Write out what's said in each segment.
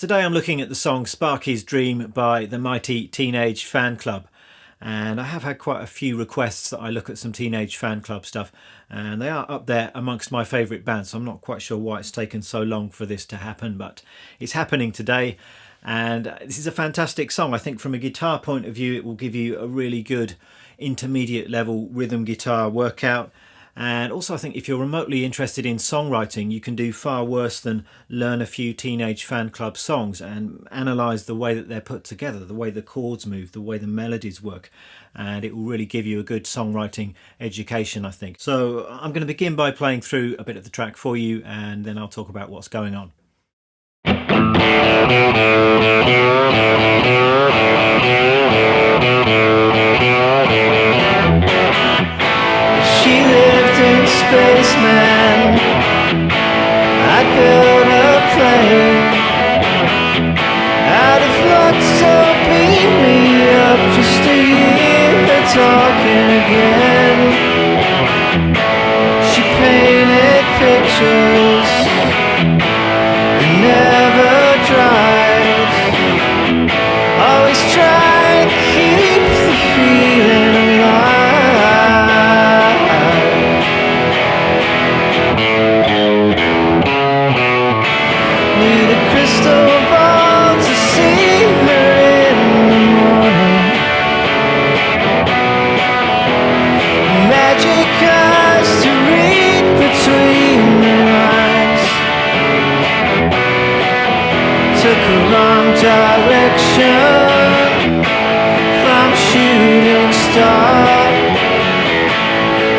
Today I'm looking at the song Sparky's Dream by the mighty Teenage Fanclub. And I have had quite a few requests that I look at some Teenage Fanclub stuff, and they are up there amongst my favourite bands, so I'm not quite sure why it's taken so long for this to happen, but it's happening today. And this is a fantastic song. I think from a guitar point of view it will give you a really good intermediate level rhythm guitar workout. And also I think if you're remotely interested in songwriting, you can do far worse than learn a few Teenage Fanclub songs and analyse the way that they're put together, the way the chords move, the way the melodies work. And it will really give you a good songwriting education, I think. So I'm going to begin by playing through a bit of the track for you, and then I'll talk about what's going on. Spaceman, I'd build a plane out of luck, so beam me up just to hear her talking again. She painted pictures and never dried, always trying to keep the feeling alive. Direction from shooting star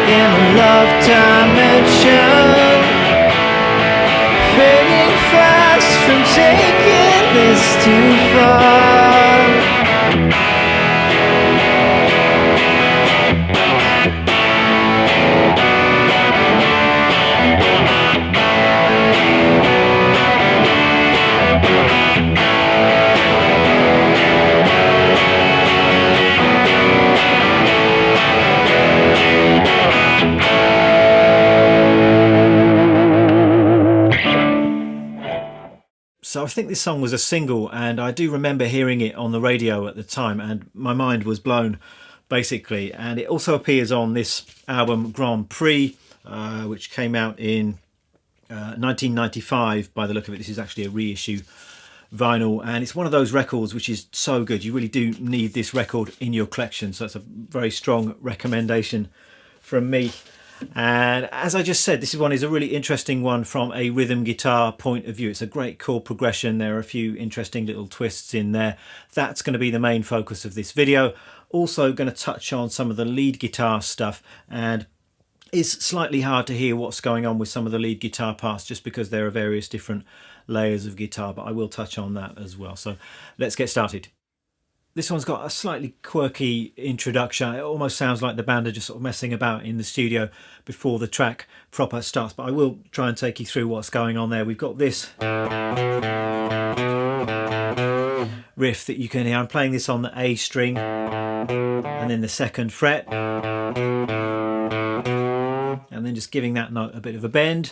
in the love dimension, fading fast from taking this too far. So I think this song was a single, and I do remember hearing it on the radio at the time, and my mind was blown, basically. And it also appears on this album Grand Prix, which came out in 1995 by the look of it. This is actually a reissue vinyl, and it's one of those records which is so good. You really do need this record in your collection, so it's a very strong recommendation from me. And as I just said, this one is a really interesting one from a rhythm guitar point of view. It's a great chord progression. There are a few interesting little twists in there. That's going to be the main focus of this video. Also going to touch on some of the lead guitar stuff, and it's slightly hard to hear what's going on with some of the lead guitar parts just because there are various different layers of guitar, but I will touch on that as well. So let's get started. This one's got a slightly quirky introduction. It almost sounds like the band are just sort of messing about in the studio before the track proper starts, but I will try and take you through what's going on there. We've got this riff that you can hear. I'm playing this on the A string and then the second fret, and then just giving that note a bit of a bend.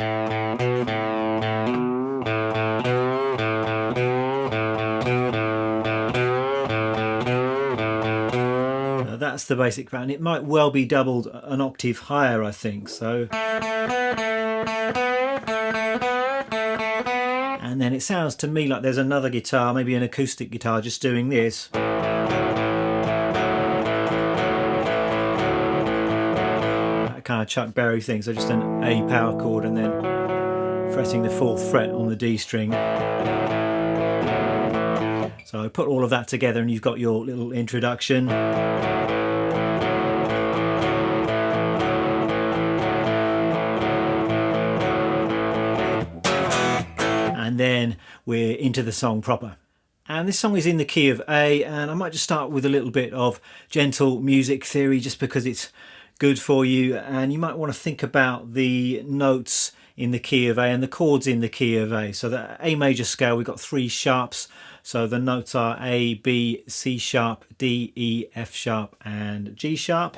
That's the basic pattern. It might well be doubled an octave higher, I think. So, and then it sounds to me like there's another guitar, maybe an acoustic guitar, just doing this. That kind of Chuck Berry thing. So just an A power chord and then fretting the 4th fret on the D string. So I put all of that together and you've got your little introduction. And then we're into the song proper. And this song is in the key of A, and I might just start with a little bit of gentle music theory just because it's good for you, and you might want to think about the notes in the key of A and the chords in the key of A. So the A major scale, we've got 3 sharps, so the notes are A, B, C sharp, D, E, F sharp and G sharp.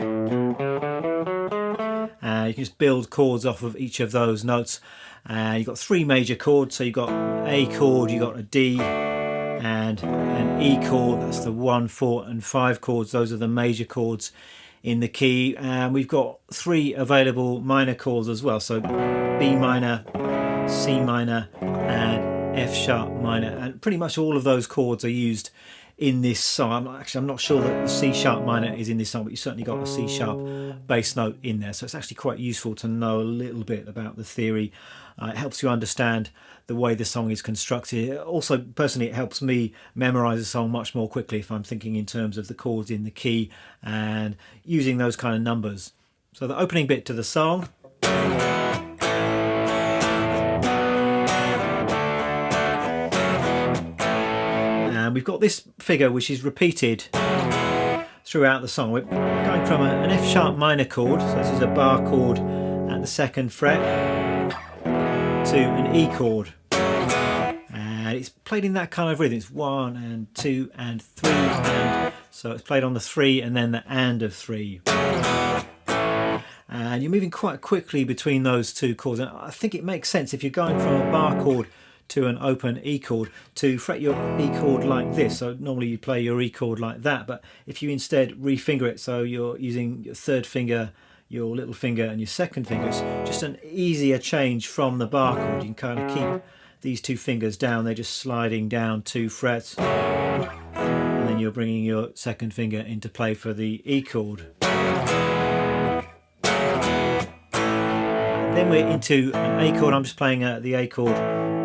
You can just build chords off of each of those notes. You've got 3 major chords, so you've got A chord, you've got a D, and an E chord. That's the 1, 4 and 5 chords. Those are the major chords in the key, and we've got 3 available minor chords as well, so B minor, C minor and F sharp minor, and pretty much all of those chords are used in this song. I'm not sure that the C sharp minor is in this song, but you certainly got a C sharp bass note in there, so it's actually quite useful to know a little bit about the theory. It helps you understand the way the song is constructed. Also, personally, it helps me memorize a song much more quickly if I'm thinking in terms of the chords in the key and using those kind of numbers. So the opening bit to the song. And we've got this figure which is repeated throughout the song. We're going from an F sharp minor chord, so this is a bar chord at the 2nd fret, to an E chord, and it's played in that kind of rhythm. It's 1 and 2 and 3, and so it's played on the 3 and then the and of 3, and you're moving quite quickly between those 2 chords, and I think it makes sense if you're going from a bar chord to an open E chord to fret your E chord like this. So normally you play your E chord like that, but if you instead refinger it, so you're using your 3rd finger, your little finger and your 2nd finger, it's just an easier change from the bar chord. You can kind of keep these 2 fingers down, they're just sliding down 2 frets, and then you're bringing your 2nd finger into play for the E chord. Then we're into an A chord. I'm just playing the A chord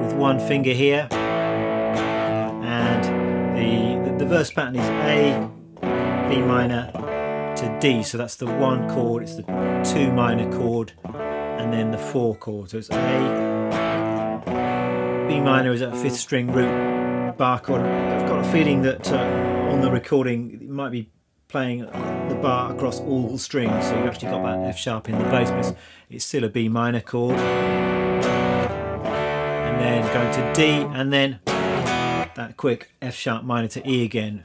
with 1 finger here, and the verse pattern is A, B minor to D, so that's the 1 chord, it's the 2 minor chord, and then the 4 chord. So it's A, B minor is a 5th string root bar chord. I've got a feeling that on the recording it might be playing the bar across all strings, so you've actually got that F sharp in the bass, but it's still a B minor chord, and then going to D, and then that quick F sharp minor to E again.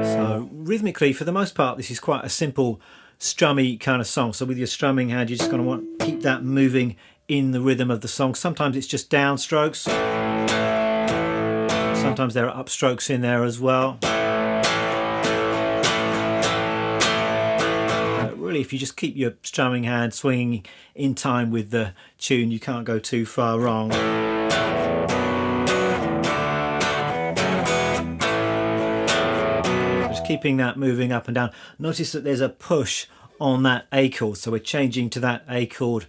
So rhythmically, for the most part, this is quite a simple strummy kind of song. So with your strumming hand, you're just going to want to keep that moving in the rhythm of the song. Sometimes it's just downstrokes, sometimes there are upstrokes in there as well. Really, if you just keep your strumming hand swinging in time with the tune, you can't go too far wrong. Keeping that moving up and down. Notice that there's a push on that A chord, so we're changing to that A chord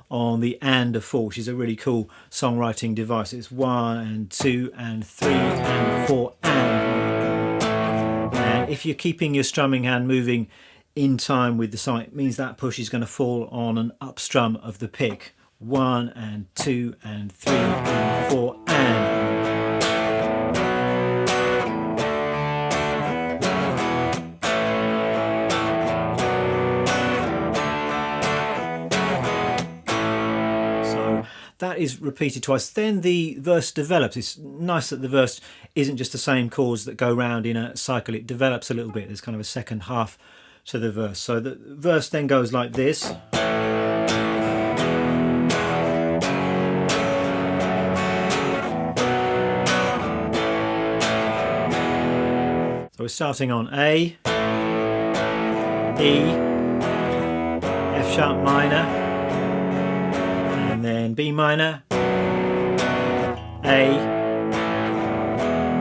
on the and of 4, which is a really cool songwriting device. It's 1 and 2 and 3 and 4 and if you're keeping your strumming hand moving in time with the song, it means that push is going to fall on an up strum of the pick. 1 and 2 and 3 and 4 and. That is repeated twice. Then the verse develops. It's nice that the verse isn't just the same chords that go round in a cycle. It develops a little bit. There's kind of a second half to the verse. So the verse then goes like this. So we're starting on A, E, F sharp minor, and then B minor, A,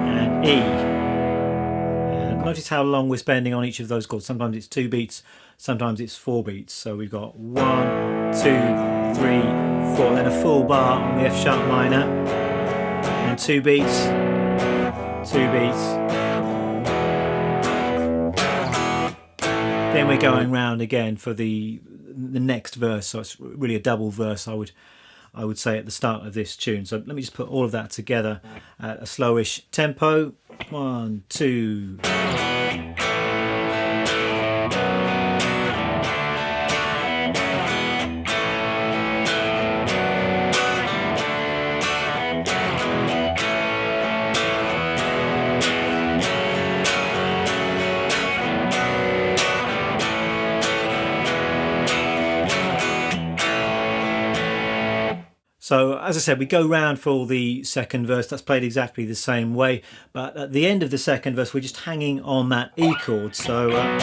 and E. And notice how long we're spending on each of those chords. Sometimes it's 2 beats, sometimes it's 4 beats. So we've got 1, 2, 3, 4, then a full bar on the F sharp minor, and 2 beats, 2 beats. Then we're going round again for the next verse, so it's really a double verse, I would say, at the start of this tune. So let me just put all of that together at a slowish tempo. 1, 2. So as I said, we go round for the second verse. That's played exactly the same way, but at the end of the second verse we're just hanging on that E chord. So and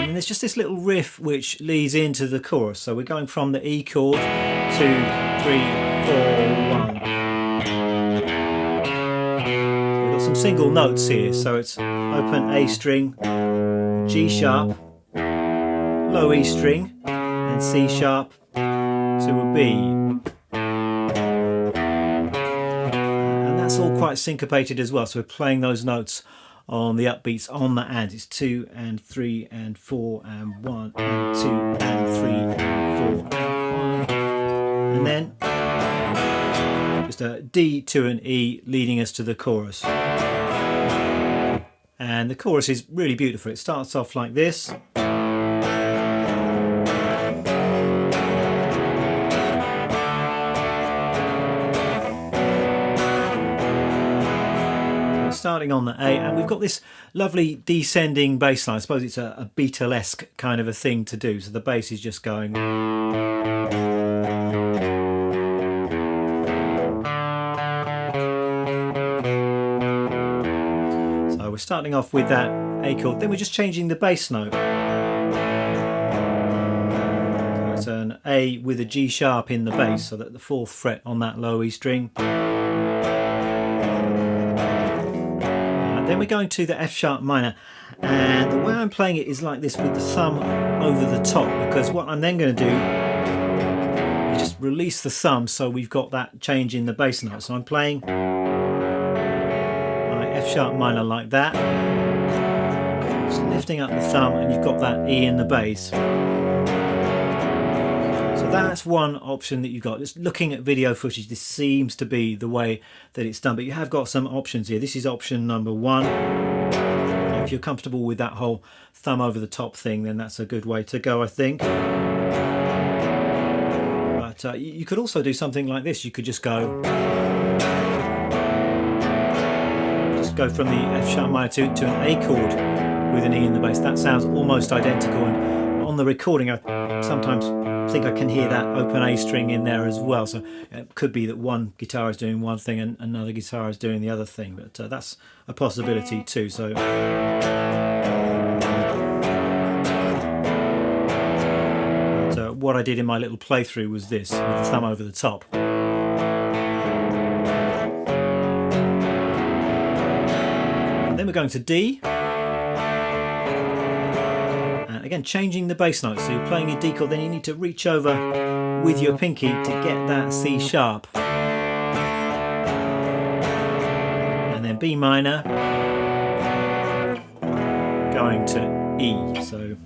then there's just this little riff which leads into the chorus. So we're going from the E chord, 2, 3, 4, 1. Some single notes here, so it's open A string, G sharp, low E string, and C sharp to a B. And that's all quite syncopated as well, so we're playing those notes on the upbeats on the and. It's 2 and 3 and 4 and 1 and 2 and 3 and 4 and 1. And then just a D to an E leading us to the chorus. And the chorus is really beautiful. It starts off like this. Starting on the A, and we've got this lovely descending bass line. I suppose it's a Beatlesque kind of a thing to do. So the bass is just going. So we're starting off with that A chord, then we're just changing the bass note. So it's an A with a G sharp in the bass, so that the 4th fret on that low E string. Then we're going to the F sharp minor, and the way I'm playing it is like this, with the thumb over the top, because what I'm then going to do is just release the thumb so we've got that change in the bass note. So I'm playing my F sharp minor like that, just lifting up the thumb, and you've got that E in the bass. So that's one option that you've got. Just looking at video footage, this seems to be the way that it's done, but you have got some options here. This is option number 1. If you're comfortable with that whole thumb over the top thing, then that's a good way to go, I think. But you could also do something like this. You could just go from the F sharp minor to an A chord with an E in the bass. That sounds almost identical, and on the recording I sometimes think I can hear that open A string in there as well. So it could be that one guitar is doing one thing and another guitar is doing the other thing, but that's a possibility too. So what I did in my little playthrough was this, with the thumb over the top. And then we're going to D. Again, changing the bass note. So you're playing your D chord, then you need to reach over with your pinky to get that C sharp. And then B minor, going to E. So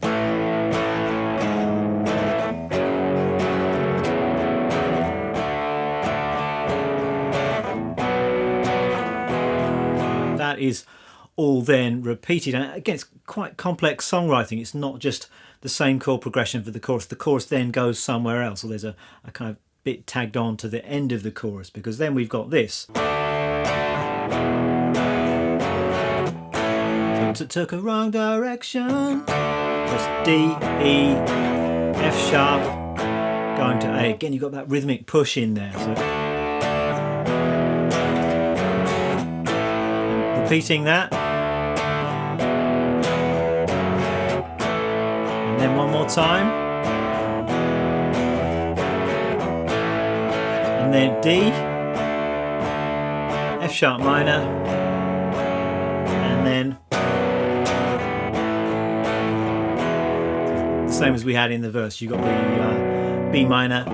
that is all then repeated. And again, it's quite complex songwriting. It's not just the same chord progression for the chorus. The chorus then goes somewhere else, or there's a kind of bit tagged on to the end of the chorus, because then we've got this. So took a wrong direction. Just D, E, F sharp, going to A. Again, you've got that rhythmic push in there. So repeating that. Then one more time, and then D, F sharp minor, and then the same as we had in the verse. You got the B minor,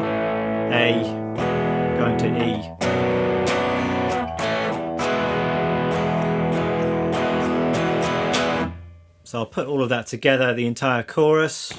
A, going to E. So I'll put all of that together, the entire chorus.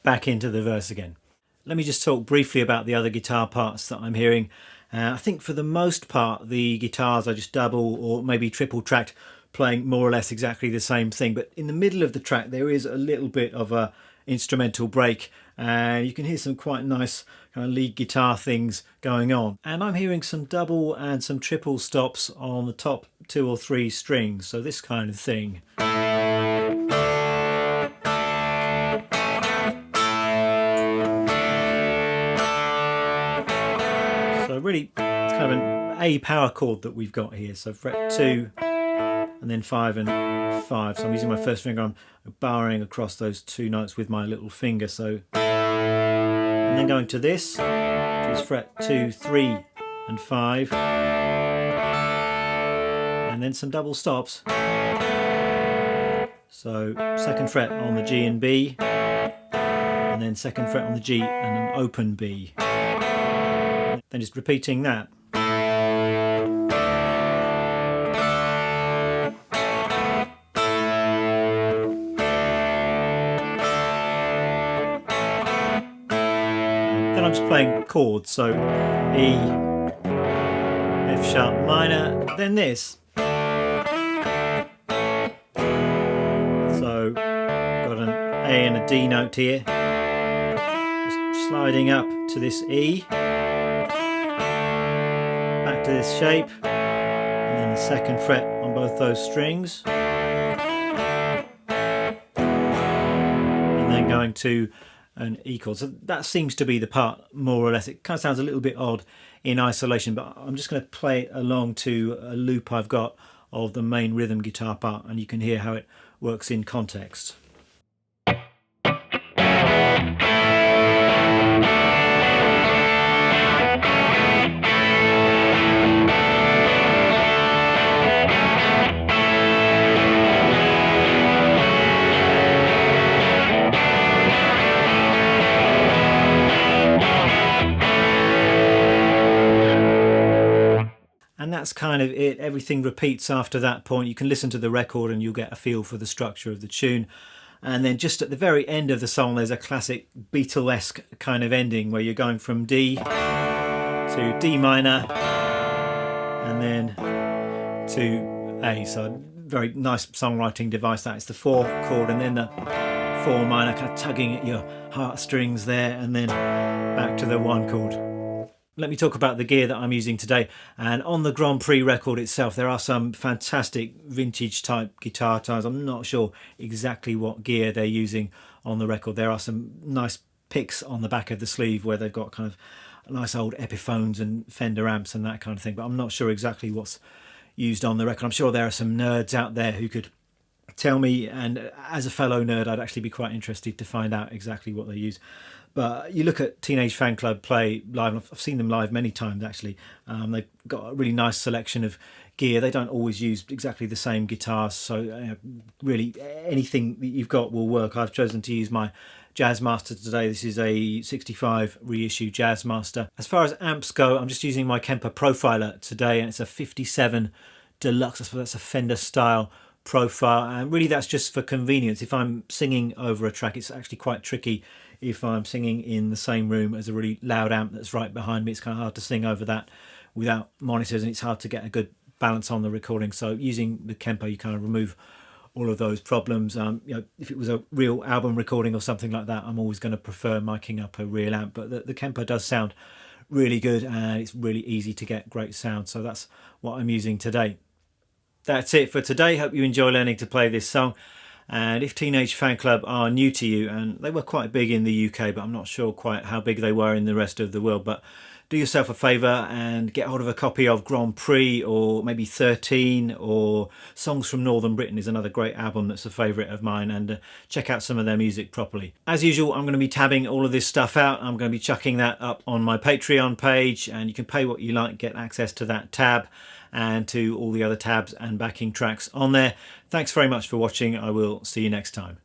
back into the verse again. Let me just talk briefly about the other guitar parts that I'm hearing. I think for the most part the guitars are just double or maybe triple tracked, playing more or less exactly the same thing, but in the middle of the track there is a little bit of a instrumental break and you can hear some quite nice kind of lead guitar things going on, and I'm hearing some double and some triple stops on the top 2 or 3 strings, so this kind of thing. So really it's kind of an A power chord that we've got here, so fret 2 and then 5 and 5. So I'm using my first finger, I'm barring across those 2 notes with my little finger. So, and then going to this, which is fret 2, 3 and 5. And then some double stops. So 2nd fret on the G and B, and then 2nd fret on the G and an open B. Then just repeating that. Then I'm just playing chords, so E, F sharp minor, then this. So I've got an A and a D note here, just sliding up to this E, back to this shape, and then the 2nd fret on both those strings, and then going to an E chord. So that seems to be the part more or less. It kind of sounds a little bit odd in isolation, but I'm just going to play it along to a loop I've got of the main rhythm guitar part, and you can hear how it works in context. And that's kind of it. Everything repeats after that point. You can listen to the record and you'll get a feel for the structure of the tune. And then just at the very end of the song there's a classic Beatle-esque kind of ending where you're going from D to D minor and then to A. So very nice songwriting device that. It's the 4 chord and then the 4 minor, kind of tugging at your heartstrings there, and then back to the 1 chord. Let me talk about the gear that I'm using today. And on the Grand Prix record itself there are some fantastic vintage type guitar tones. I'm not sure exactly what gear they're using on the record. There are some nice picks on the back of the sleeve where they've got kind of nice old Epiphones and Fender amps and that kind of thing, but I'm not sure exactly what's used on the record. I'm sure there are some nerds out there who could tell me, and as a fellow nerd I'd actually be quite interested to find out exactly what they use. But you look at Teenage Fanclub play live, and I've seen them live many times actually. They've got a really nice selection of gear. They don't always use exactly the same guitars, so really anything that you've got will work. I've chosen to use my Jazzmaster today. This is a 65 reissue Jazzmaster. As far as amps go, I'm just using my Kemper Profiler today, and it's a 57 Deluxe. I suppose that's a Fender style profile, and really that's just for convenience. If I'm singing over a track, it's actually quite tricky if I'm singing in the same room as a really loud amp that's right behind me. It's kind of hard to sing over that without monitors, and it's hard to get a good balance on the recording. So using the Kemper, you kind of remove all of those problems. If it was a real album recording or something like that, I'm always going to prefer miking up a real amp, but the Kemper does sound really good and it's really easy to get great sound. So that's what I'm using today. That's it for today. Hope you enjoy learning to play this song. And if Teenage Fanclub are new to you, and they were quite big in the UK, but I'm not sure quite how big they were in the rest of the world, but do yourself a favour and get hold of a copy of Grand Prix, or maybe 13, or Songs from Northern Britain is another great album that's a favourite of mine, and check out some of their music properly. As usual, I'm going to be tabbing all of this stuff out. I'm going to be chucking that up on my Patreon page, and you can pay what you like, get access to that tab and to all the other tabs and backing tracks on there. Thanks very much for watching. I will see you next time.